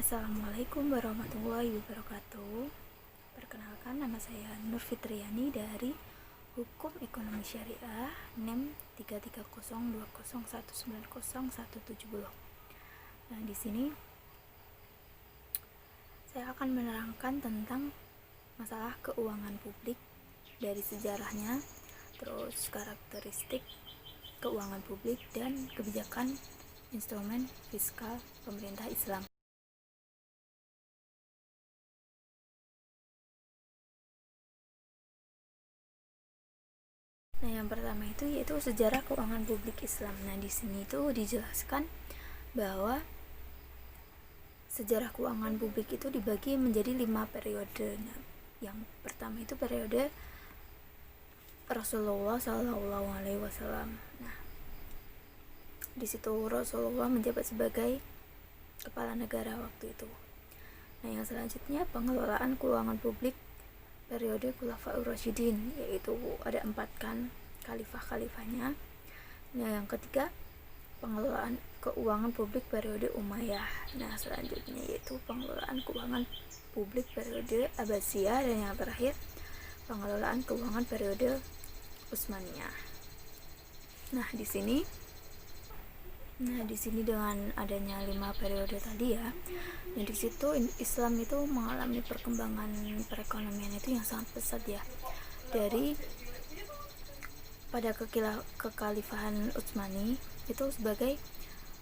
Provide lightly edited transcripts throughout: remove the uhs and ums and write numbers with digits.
Assalamualaikum warahmatullahi wabarakatuh. Perkenalkan, nama saya Nur Fitriani dari Hukum Ekonomi Syariah NEM 33020190170. Nah, di sini saya akan menerangkan tentang masalah keuangan publik dari sejarahnya, terus karakteristik keuangan publik dan kebijakan instrumen fiskal pemerintah Islam. Nah, yang pertama itu yaitu sejarah keuangan publik Islam. Nah, di sini itu dijelaskan bahwa sejarah keuangan publik itu dibagi menjadi 5 periode. Nah, yang pertama itu periode Rasulullah Shallallahu Alaihi Wasallam. Nah, di situ Rasulullah menjabat sebagai kepala negara waktu itu. Nah, yang selanjutnya pengelolaan keuangan publik periode Khulafaur Rasyidin, yaitu ada 4 kan khalifah-khalifahnya. Nah, yang ketiga pengelolaan keuangan publik periode Umayyah. Nah, selanjutnya yaitu pengelolaan keuangan publik periode Abbasiyah, dan yang terakhir pengelolaan keuangan periode Utsmaniyah. Nah, di sini dengan adanya 5 periode tadi ya. Nah, di situ Islam itu mengalami perkembangan perekonomian itu yang sangat pesat ya. Dari pada kekhalifahan Utsmani itu sebagai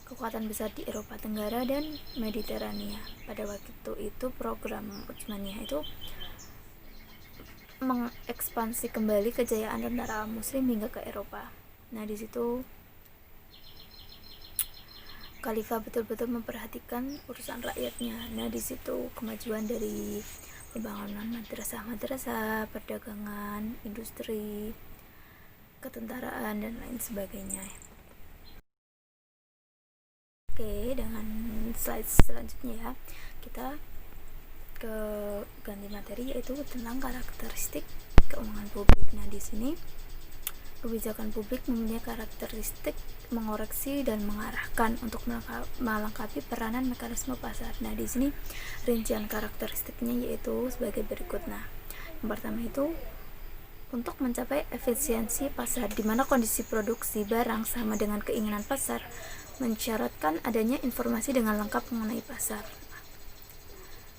kekuatan besar di Eropa Tenggara dan Mediterania. Pada waktu itu program Utsmaniyah itu mengekspansi kembali kejayaan tentara Muslim hingga ke Eropa. Nah, di situ Khalifah betul-betul memperhatikan urusan rakyatnya. Nah, di situ kemajuan dari pembangunan madrasah, perdagangan, industri, ketentaraan, dan lain sebagainya. Oke, dengan slide selanjutnya ya, kita ke ganti materi, yaitu tentang karakteristik keuangan publik. Nah, di sini kebijakan publik mempunyai karakteristik mengoreksi dan mengarahkan untuk melengkapi peranan mekanisme pasar. Nah, di sini rincian karakteristiknya yaitu sebagai berikut. Nah, yang pertama itu untuk mencapai efisiensi pasar, di mana kondisi produksi barang sama dengan keinginan pasar, mensyaratkan adanya informasi dengan lengkap mengenai pasar.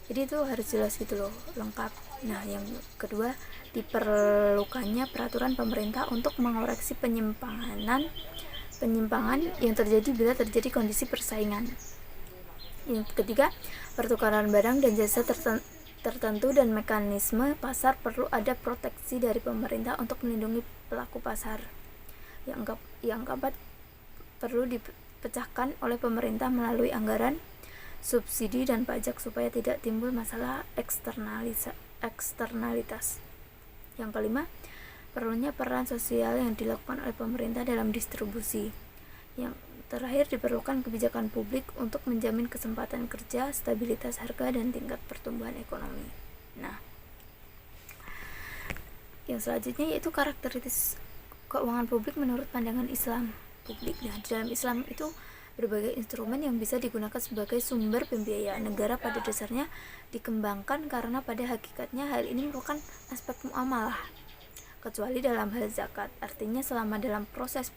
Jadi itu harus jelas gitu loh, lengkap. Nah, yang kedua, diperlukannya peraturan pemerintah untuk mengoreksi penyimpangan yang terjadi bila terjadi kondisi persaingan. Yang ketiga, pertukaran barang dan jasa tertentu dan mekanisme pasar perlu ada proteksi dari pemerintah untuk melindungi pelaku pasar. Yang keempat, perlu dipecahkan oleh pemerintah melalui anggaran, subsidi, dan pajak supaya tidak timbul masalah eksternalitas. Yang kelima, perlunya peran sosial yang dilakukan oleh pemerintah dalam distribusi. Yang terakhir, diperlukan kebijakan publik untuk menjamin kesempatan kerja, stabilitas harga, dan tingkat pertumbuhan ekonomi. Nah, yang selanjutnya yaitu karakteristik keuangan publik menurut pandangan Islam publik. Nah, di dalam Islam itu berbagai instrumen yang bisa digunakan sebagai sumber pembiayaan negara pada dasarnya dikembangkan karena pada hakikatnya hal ini merupakan aspek muamalah, kecuali dalam hal zakat. Artinya selama dalam proses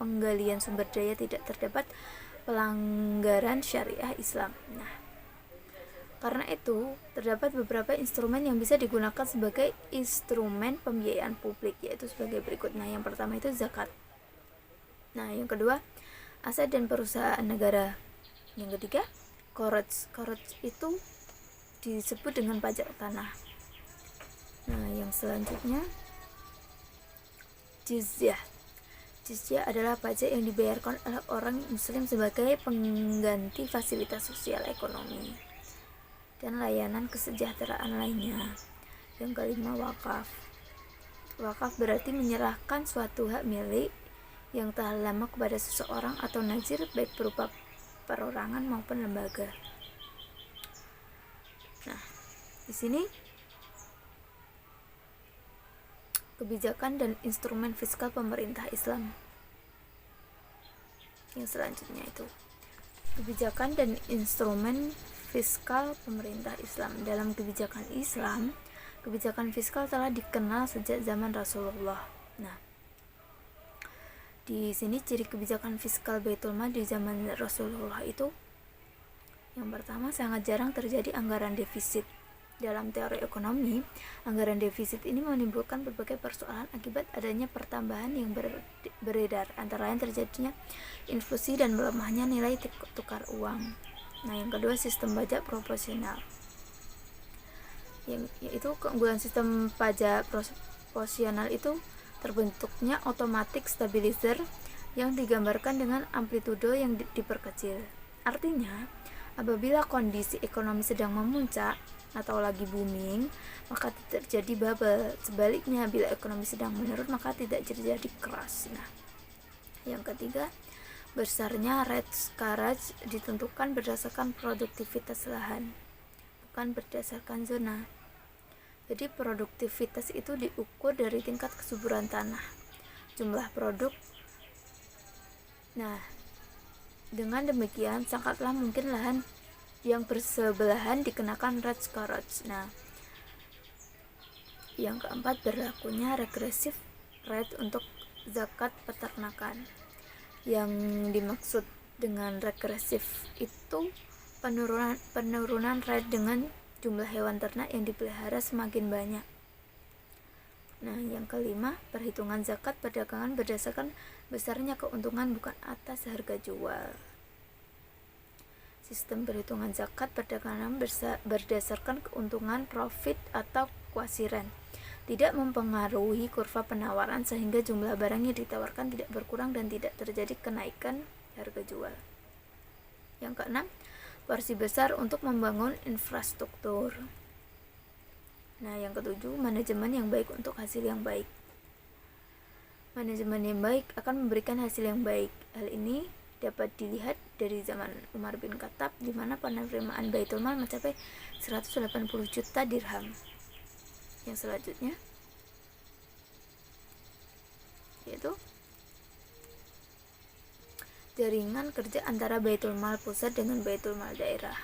penggalian sumber daya tidak terdapat pelanggaran syariah Islam. Nah, karena itu terdapat beberapa instrumen yang bisa digunakan sebagai instrumen pembiayaan publik, yaitu sebagai berikut. Nah, yang pertama itu zakat. Nah, yang kedua, aset dan perusahaan negara. Yang ketiga, korot itu disebut dengan pajak tanah. Nah, yang selanjutnya jizyah adalah pajak yang dibayarkan oleh orang muslim sebagai pengganti fasilitas sosial ekonomi dan layanan kesejahteraan lainnya. Yang kelima, wakaf berarti menyerahkan suatu hak milik yang telah lama kepada seseorang atau nazir, baik berupa perorangan maupun lembaga. Nah, di sini kebijakan dan instrumen fiskal pemerintah Islam. Yang selanjutnya itu kebijakan dan instrumen fiskal pemerintah Islam. Dalam kebijakan Islam, kebijakan fiskal telah dikenal sejak zaman Rasulullah. Nah, di sini ciri kebijakan fiskal Baitul Mal di zaman Rasulullah itu, yang pertama, sangat jarang terjadi anggaran defisit. Dalam teori ekonomi, anggaran defisit ini menimbulkan berbagai persoalan akibat adanya pertambahan yang beredar, antara lain terjadinya inflasi dan melemahnya nilai tukar uang. Nah, yang kedua, sistem pajak proporsional. Yaitu keunggulan sistem pajak proporsional itu terbentuknya automatic stabilizer yang digambarkan dengan amplitudo yang diperkecil. Artinya, apabila kondisi ekonomi sedang memuncak atau lagi booming, maka tidak terjadi bubble. Sebaliknya, bila ekonomi sedang menurun, maka tidak terjadi crash. Nah, yang ketiga, besarnya rate coverage ditentukan berdasarkan produktivitas lahan, bukan berdasarkan zona. Jadi produktivitas itu diukur dari tingkat kesuburan tanah, jumlah produk. Nah, dengan demikian sangatlah mungkin lahan yang bersebelahan dikenakan rate coverage. Nah, yang keempat, berlakunya regresif rate untuk zakat peternakan. Yang dimaksud dengan regresif itu penurunan rate dengan jumlah hewan ternak yang dipelihara semakin banyak. Nah, yang kelima, perhitungan zakat perdagangan berdasarkan besarnya keuntungan bukan atas harga jual. Sistem perhitungan zakat perdagangan berdasarkan keuntungan profit atau kuasiran, tidak mempengaruhi kurva penawaran sehingga jumlah barang yang ditawarkan tidak berkurang dan tidak terjadi kenaikan harga jual. Yang keenam, porsi besar untuk membangun infrastruktur. Nah, yang ketujuh, manajemen yang baik untuk hasil yang baik. Manajemen yang baik akan memberikan hasil yang baik. Hal ini dapat dilihat dari zaman Umar bin Khattab, di mana penerimaan Baitul Mal mencapai 180 juta dirham. Yang selanjutnya yaitu jaringan kerja antara Baitul Mal pusat dengan Baitul Mal daerah.